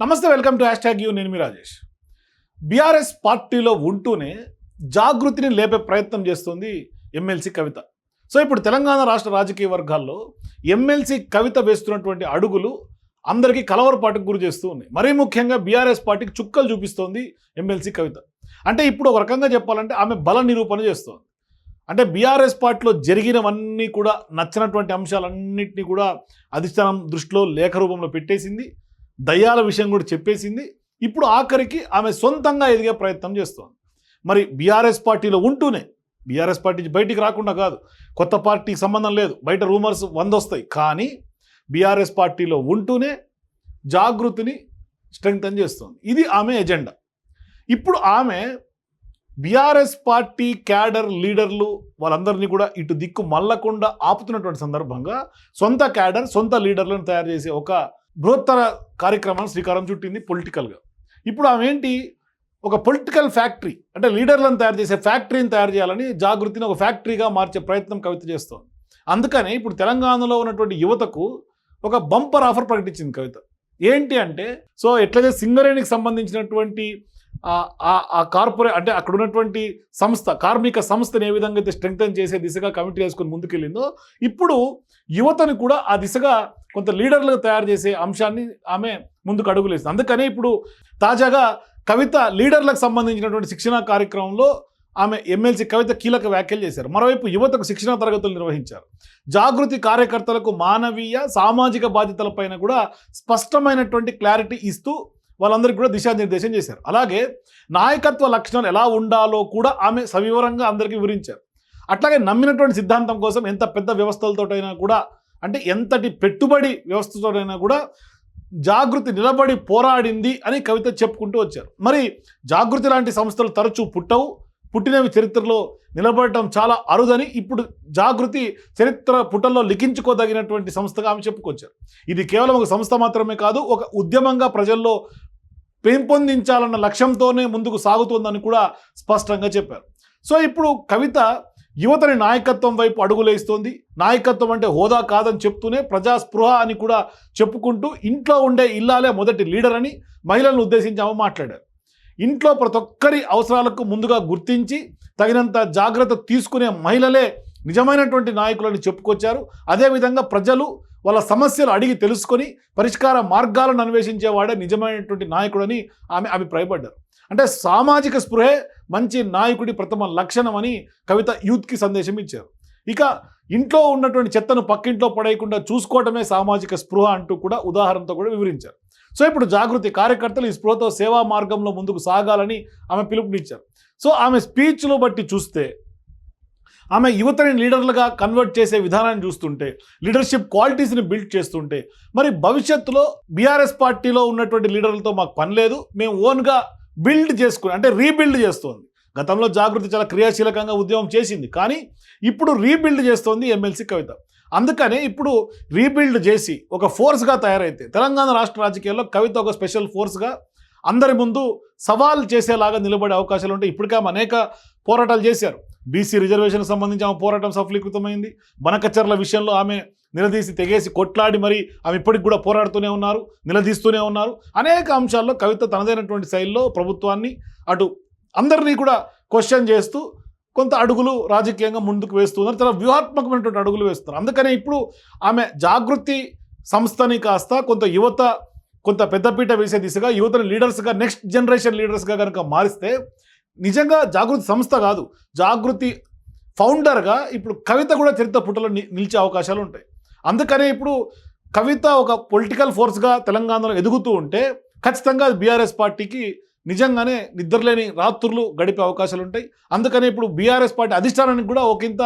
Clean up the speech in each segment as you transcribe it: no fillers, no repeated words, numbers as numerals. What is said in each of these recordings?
నమస్తే, welcome to #you. నేను మీ Rajesh. BRS పార్టీలో ఉంటూనే జాగృతిని లేపే ప్రయత్నం చేస్తుంది ఎమ్మెల్సీ కవిత. సో ఇప్పుడు తెలంగాణ రాష్ట్ర రాజకీయ వర్గాల్లో ఎమ్మెల్సీ కవిత వేస్తున్నటువంటి అడుగులు అందరికీ కలవరపాటుకు గురి చేస్తూ ఉన్నాయి. మరీ ముఖ్యంగా బీఆర్ఎస్ పార్టీకి చుక్కలు చూపిస్తోంది ఎమ్మెల్సీ కవిత. అంటే ఇప్పుడు ఒక రకంగా చెప్పాలంటే ఆమె బల నిరూపణ చేస్తోంది. అంటే బీఆర్ఎస్ పార్టీలో జరిగినవన్నీ కూడా నచ్చినటువంటి అంశాలన్నింటినీ కూడా అధిష్టానం దృష్టిలో లేఖ రూపంలో పెట్టేసింది. దయ్యాల విషయం కూడా చెప్పేసింది. ఇప్పుడు ఆఖరికి ఆమె సొంతంగా ఎదిగే ప్రయత్నం చేస్తోంది. మరి బీఆర్ఎస్ పార్టీలో ఉంటూనే, బీఆర్ఎస్ పార్టీ బయటికి రాకుండా కాదు, కొత్త పార్టీకి సంబంధం లేదు, బయట రూమర్స్ 100 వస్తాయి, కానీ బీఆర్ఎస్ పార్టీలో ఉంటూనే జాగృతిని స్ట్రెంగ్తన్ చేస్తోంది. ఇది ఆమె ఎజెండా. ఇప్పుడు ఆమె బీఆర్ఎస్ పార్టీ క్యాడర్ లీడర్లు వాళ్ళందరినీ కూడా ఇటు దిక్కు మళ్ళకుండా ఆపుతున్నటువంటి సందర్భంగా సొంత క్యాడర్, సొంత లీడర్లను తయారు చేసే ఒక బృహత్తర కార్యక్రమాన్ని శ్రీకారం చుట్టింది పొలిటికల్గా. ఇప్పుడు ఆమె ఏంటి, ఒక పొలిటికల్ ఫ్యాక్టరీ, అంటే లీడర్లను తయారు చేసే ఫ్యాక్టరీని తయారు చేయాలని జాగృతిని ఒక ఫ్యాక్టరీగా మార్చే ప్రయత్నం కవిత చేస్తోంది. అందుకని ఇప్పుడు తెలంగాణలో ఉన్నటువంటి యువతకు ఒక బంపర్ ఆఫర్ ప్రకటించింది కవిత. ఏంటి అంటే, సో ఎట్లయితే సింగరేణికి సంబంధించినటువంటి ఆ కార్పొరేట్, అంటే అక్కడ ఉన్నటువంటి సంస్థ, కార్మిక సంస్థను ఏ విధంగా అయితే స్ట్రెంగ్తన్ చేసే దిశగా కమిటీ వేసుకొని ముందుకెళ్ళిందో, ఇప్పుడు యువతను కూడా ఆ దిశగా కొంత లీడర్లుగా తయారు చేసే అంశాన్ని ఆమె ముందుకు అడుగులేస్తుంది. అందుకనే ఇప్పుడు తాజాగా కవిత లీడర్లకు సంబంధించినటువంటి శిక్షణా కార్యక్రమంలో ఆమె ఎమ్మెల్సీ కవిత కీలక వ్యాఖ్యలు చేశారు. మరోవైపు యువతకు శిక్షణా తరగతులు నిర్వహించారు. జాగృతి కార్యకర్తలకు మానవీయ సామాజిక బాధ్యతలపైన కూడా స్పష్టమైనటువంటి క్లారిటీ ఇస్తూ వాళ్ళందరికీ కూడా దిశానిర్దేశం చేశారు. అలాగే నాయకత్వ లక్షణాలు ఎలా ఉండాలో కూడా ఆమె సవివరంగా అందరికీ వివరించారు. అట్లాగే నమ్మినటువంటి సిద్ధాంతం కోసం ఎంత పెద్ద వ్యవస్థలతోటైనా కూడా, అంటే ఎంతటి పెట్టుబడి వ్యవస్థతోటైనా కూడా జాగృతి నిలబడి పోరాడింది అని కవిత చెప్పుకుంటూ వచ్చారు. మరి జాగృతి లాంటి సంస్థలు తరచూ పుట్టవు, పుట్టినవి చరిత్రలో నిలబడటం చాలా అరుదని ఇప్పుడు జాగృతి చరిత్ర పుటల్లో లిఖించుకోదగినటువంటి సంస్థగా ఆమె చెప్పుకొచ్చారు. ఇది కేవలం ఒక సంస్థ మాత్రమే కాదు, ఒక ఉద్యమంగా ప్రజల్లో పెంపొందించాలన్న లక్ష్యంతోనే ముందుకు సాగుతోందని కూడా స్పష్టంగా చెప్పారు. సో ఇప్పుడు కవిత యువతని నాయకత్వం వైపు అడుగులేస్తోంది. నాయకత్వం అంటే హోదా కాదని చెప్తూనే ప్రజాస్పృహ అని కూడా చెప్పుకుంటూ ఇంట్లో ఉండే ఇల్లాలే మొదటి లీడర్ అని మహిళలను ఉద్దేశించి ఆమె మాట్లాడారు. ఇంట్లో ప్రతి ఒక్కరి అవసరాలకు ముందుగా గుర్తించి తగినంత జాగ్రత్త తీసుకునే మహిళలే నిజమైనటువంటి నాయకులని చెప్పుకొచ్చారు. అదేవిధంగా ప్రజలు వాళ్ళ సమస్యలు అడిగి తెలుసుకొని పరిష్కార మార్గాలను అన్వేషించేవాడే నిజమైనటువంటి నాయకుడని ఆమె అభిప్రాయపడ్డారు. అంటే సామాజిక స్పృహే మంచి నాయకుడి ప్రథమ లక్షణం అని కవిత యూత్కి సందేశం ఇచ్చారు. ఇక ఇంట్లో ఉన్నటువంటి చెత్తను పక్కింట్లో పడేయకుండా చూసుకోవటమే సామాజిక స్పృహ అంటూ కూడా ఉదాహరణతో కూడా వివరించారు. సో ఇప్పుడు జాగృతి కార్యకర్తలు ఈ స్పృహతో సేవా మార్గంలో ముందుకు సాగాలని ఆమె పిలుపునిచ్చారు. సో ఆమె స్పీచ్లో బట్టి చూస్తే, ఆమె యువతని లీడర్లుగా కన్వర్ట్ చేసే విధానాన్ని చూస్తుంటే, లీడర్షిప్ క్వాలిటీస్ని బిల్డ్ చేస్తుంటే, మరి భవిష్యత్తులో బీఆర్ఎస్ పార్టీలో ఉన్నటువంటి లీడర్లతో మాకు పని లేదు, మేము ఓన్గా బిల్డ్ చేసుకుని, అంటే రీబిల్డ్ చేస్తోంది. గతంలో జాగృతి చాలా క్రియాశీలకంగా ఉద్యమం చేసింది, కానీ ఇప్పుడు రీబిల్డ్ చేస్తోంది ఎమ్మెల్సీ కవిత. అందుకనే ఇప్పుడు రీబిల్డ్ చేసి ఒక ఫోర్స్గా తయారైతే తెలంగాణ రాష్ట్ర రాజకీయాల్లో కవిత ఒక స్పెషల్ ఫోర్స్గా అందరి ముందు సవాల్ చేసేలాగా నిలబడే అవకాశాలు ఉంటాయి. ఇప్పటికే ఆమె అనేక పోరాటాలు చేశారు. బీసీ రిజర్వేషన్కి సంబంధించి ఆమె పోరాటం సఫలీకృతమైంది. బనకచర్ల విషయంలో ఆమె నిలదీసి తెగేసి కొట్లాడి మరి ఆమె ఇప్పటికి కూడా పోరాడుతూనే ఉన్నారు, నిలదీస్తూనే ఉన్నారు. అనేక అంశాల్లో కవిత తనదైనటువంటి శైలిలో ప్రభుత్వాన్ని, అటు అందరినీ కూడా క్వశ్చన్ చేస్తూ కొంత అడుగులు రాజకీయంగా ముందుకు వేస్తున్నారు. చాలా వ్యూహాత్మకమైనటువంటి అడుగులు వేస్తున్నారు. అందుకనే ఇప్పుడు ఆమె జాగృతి సంస్థని కాస్త కొంత యువత, కొంత పెద్దపీట వేసే దిశగా యువతను లీడర్స్గా, నెక్స్ట్ జనరేషన్ లీడర్స్గా కనుక మారిస్తే నిజంగా జాగృతి సంస్థ కాదు, జాగృతి ఫౌండర్గా ఇప్పుడు కవిత కూడా చరిత్ర పుటలో నిలిచే అవకాశాలు ఉంటాయి. అందుకనే ఇప్పుడు కవిత ఒక పొలిటికల్ ఫోర్స్గా తెలంగాణలో ఎదుగుతూ ఉంటే ఖచ్చితంగా బీఆర్ఎస్ పార్టీకి నిజంగానే నిద్రలేని రాత్రులు గడిపే అవకాశాలు ఉంటాయి. అందుకనే ఇప్పుడు బీఆర్ఎస్ పార్టీ అధిష్టానానికి కూడా ఒకంత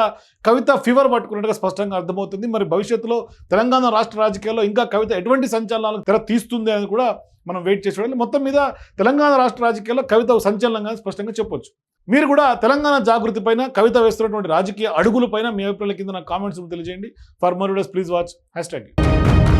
కవిత ఫీవర్ పట్టుకున్నట్టుగా స్పష్టంగా అర్థమవుతుంది. మరి భవిష్యత్తులో తెలంగాణ రాష్ట్ర రాజకీయాల్లో ఇంకా కవిత ఎటువంటి సంచలనాలకు తెర తీస్తుంది అని కూడా మనం వెయిట్ చేసి చూడాలి. మొత్తం మీద తెలంగాణ రాష్ట్ర రాజకీయాల్లో కవిత సంచలనంగా స్పష్టంగా చెప్పొచ్చు. మీరు కూడా తెలంగాణ జాగృతి పైన, కవిత వేస్తున్నటువంటి రాజకీయ అడుగుల పైన మీ అభిప్రాయాల కింద నాకు కామెంట్స్ తెలియజేయండి. For more videos please watch #.